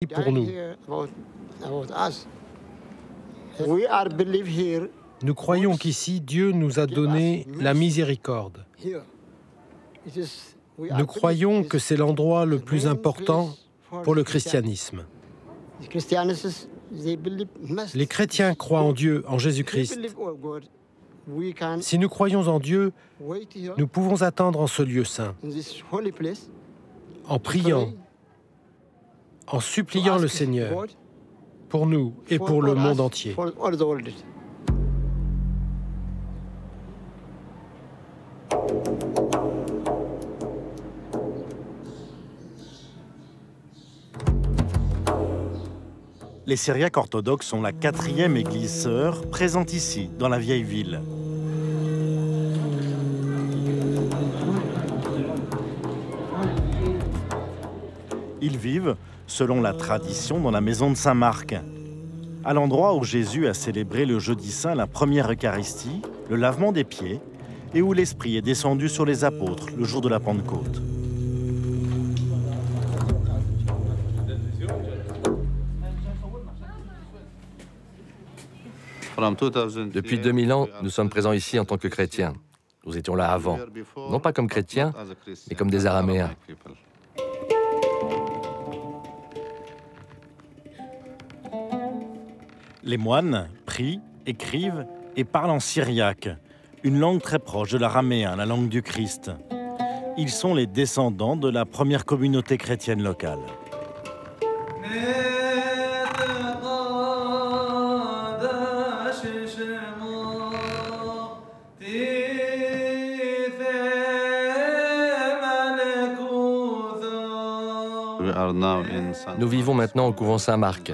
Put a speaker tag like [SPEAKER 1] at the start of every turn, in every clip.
[SPEAKER 1] pour nous. Nous croyons qu'ici, Dieu nous a donné la miséricorde. Nous croyons que c'est l'endroit le plus important pour le christianisme. Les chrétiens croient en Dieu, en Jésus-Christ. Si nous croyons en Dieu, nous pouvons attendre en ce lieu saint, en priant, en suppliant le Seigneur, pour nous et pour le monde entier.
[SPEAKER 2] Les Syriaques orthodoxes sont la 4e église sœur présente ici, dans la vieille ville. Ils vivent, selon la tradition, dans la maison de Saint-Marc, à l'endroit où Jésus a célébré le jeudi saint la première Eucharistie, le lavement des pieds, et où l'Esprit est descendu sur les apôtres le jour de la Pentecôte.
[SPEAKER 3] Depuis 2000 ans, nous sommes présents ici en tant que chrétiens. Nous étions là avant, non pas comme chrétiens, mais comme des Araméens.
[SPEAKER 2] Les moines prient, écrivent et parlent en syriaque, une langue très proche de l'araméen, la langue du Christ. Ils sont les descendants de la première communauté chrétienne locale.
[SPEAKER 3] Nous vivons maintenant au couvent Saint-Marc,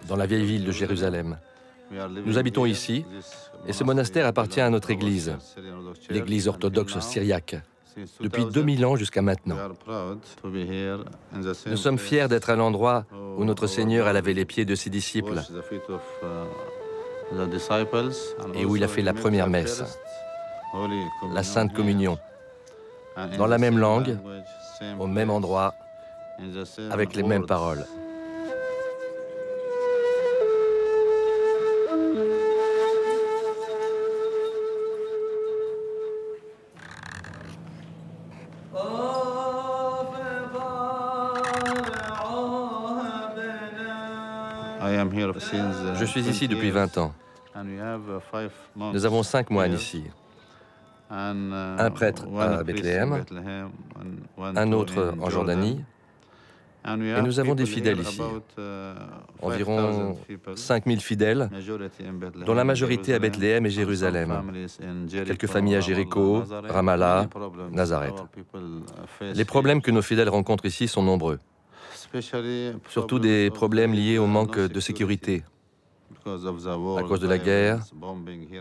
[SPEAKER 3] dans la vieille ville de Jérusalem. Nous habitons ici, et ce monastère appartient à notre église, l'église orthodoxe syriaque, depuis 2000 ans jusqu'à maintenant. Nous sommes fiers d'être à l'endroit où notre Seigneur a lavé les pieds de ses disciples et où il a fait la première messe, la Sainte Communion, dans la même langue, au même endroit, avec les mêmes paroles. Je suis ici depuis 20 ans. Nous avons 5 moines ici. Un prêtre à Bethléem, un autre en Jordanie, et nous avons des fidèles ici, environ 5000 fidèles, dont la majorité à Bethléem et Jérusalem, quelques familles à Jéricho, Ramallah, Nazareth. Les problèmes que nos fidèles rencontrent ici sont nombreux, surtout des problèmes liés au manque de sécurité, à cause de la guerre,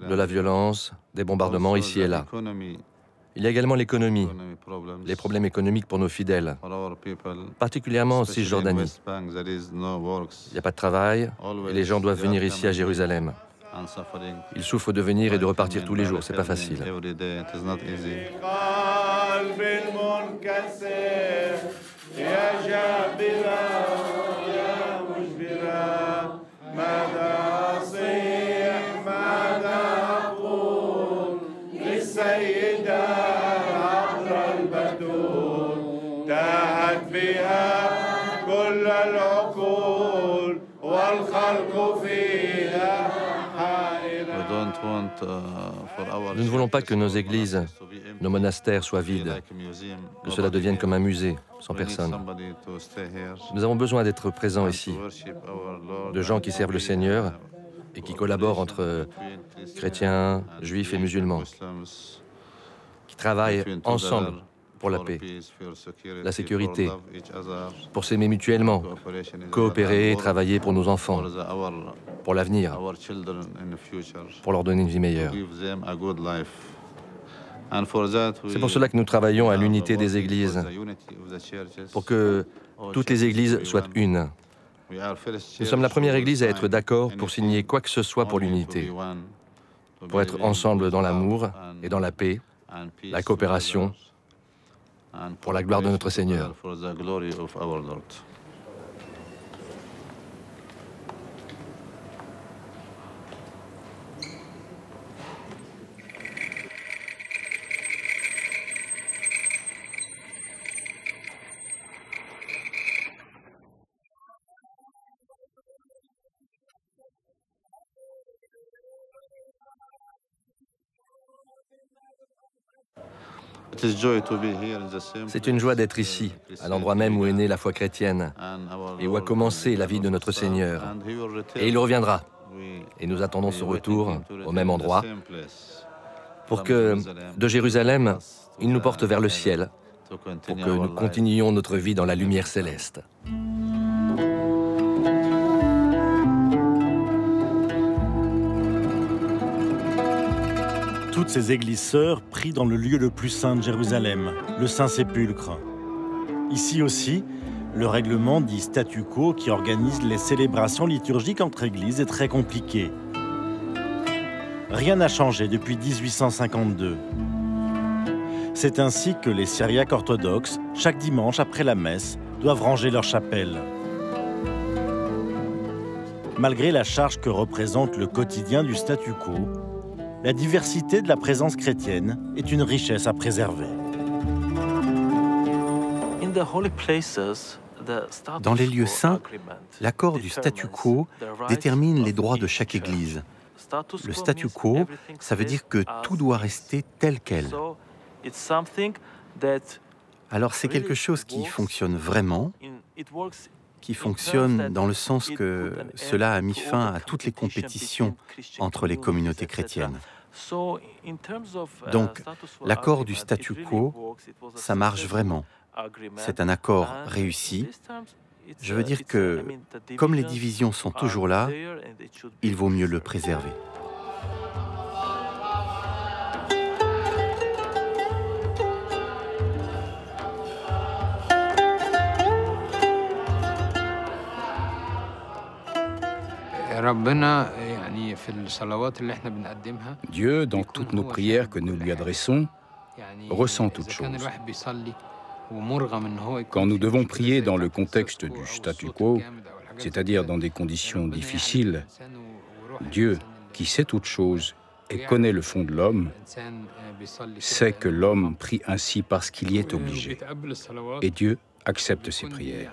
[SPEAKER 3] de la violence, des bombardements ici et là. Il y a également l'économie, les problèmes économiques pour nos fidèles, particulièrement en Cisjordanie. Il n'y a pas de travail et les gens doivent venir ici à Jérusalem. Ils souffrent de venir et de repartir tous les jours, c'est pas facile. Nous ne voulons pas que nos églises, nos monastères soient vides, que cela devienne comme un musée, sans personne. Nous avons besoin d'être présents ici, de gens qui servent le Seigneur et qui collaborent entre chrétiens, juifs et musulmans, qui travaillent ensemble pour la paix, la sécurité, pour s'aimer mutuellement, coopérer et travailler pour nos enfants, pour l'avenir, pour leur donner une vie meilleure. C'est pour cela que nous travaillons à l'unité des églises, pour que toutes les églises soient une. Nous sommes la première église à être d'accord pour signer quoi que ce soit pour l'unité, pour être ensemble dans l'amour et dans la paix, la coopération, pour la gloire de notre Seigneur. C'est une joie d'être ici, à l'endroit même où est née la foi chrétienne et où a commencé la vie de notre Seigneur. Et il reviendra. Et nous attendons ce retour au même endroit pour que, de Jérusalem, il nous porte vers le ciel, pour que nous continuions notre vie dans la lumière céleste.
[SPEAKER 2] Toutes ces églises sœurs prient dans le lieu le plus saint de Jérusalem, le Saint-Sépulcre. Ici aussi, le règlement dit statu quo qui organise les célébrations liturgiques entre églises est très compliqué. Rien n'a changé depuis 1852. C'est ainsi que les Syriaques orthodoxes, chaque dimanche après la messe, doivent ranger leur chapelle. Malgré la charge que représente le quotidien du statu quo, la diversité de la présence chrétienne est une richesse à préserver.
[SPEAKER 4] Dans les lieux saints, l'accord du statu quo détermine les droits de chaque église. Le statu quo, ça veut dire que tout doit rester tel quel. Alors c'est quelque chose qui fonctionne vraiment, qui fonctionne dans le sens que cela a mis fin à toutes les compétitions entre les communautés chrétiennes. Donc, l'accord du statu quo, ça marche vraiment. C'est un accord réussi. Je veux dire que, comme les divisions sont toujours là, il vaut mieux le préserver.
[SPEAKER 5] Dieu, dans toutes nos prières que nous lui adressons, ressent toutes choses. Quand nous devons prier dans le contexte du statu quo, c'est-à-dire dans des conditions difficiles, Dieu, qui sait toutes choses et connaît le fond de l'homme, sait que l'homme prie ainsi parce qu'il y est obligé. Et Dieu accepte ses prières.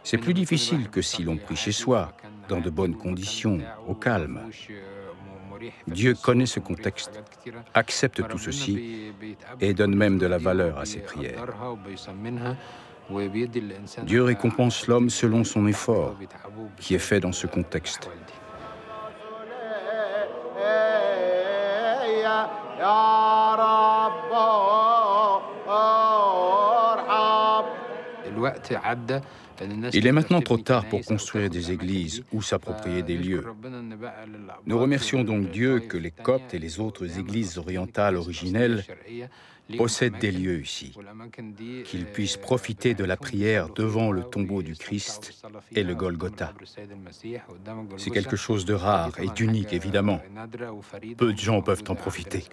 [SPEAKER 5] C'est plus difficile que si l'on prie chez soi, dans de bonnes conditions, au calme. Dieu connaît ce contexte, accepte tout ceci et donne même de la valeur à ses prières. Dieu récompense l'homme selon son effort, qui est fait dans ce contexte. Il est maintenant trop tard pour construire des églises ou s'approprier des lieux. Nous remercions donc Dieu que les Coptes et les autres églises orientales originelles possèdent des lieux ici, qu'ils puissent profiter de la prière devant le tombeau du Christ et le Golgotha. C'est quelque chose de rare et d'unique, évidemment. Peu de gens peuvent en profiter.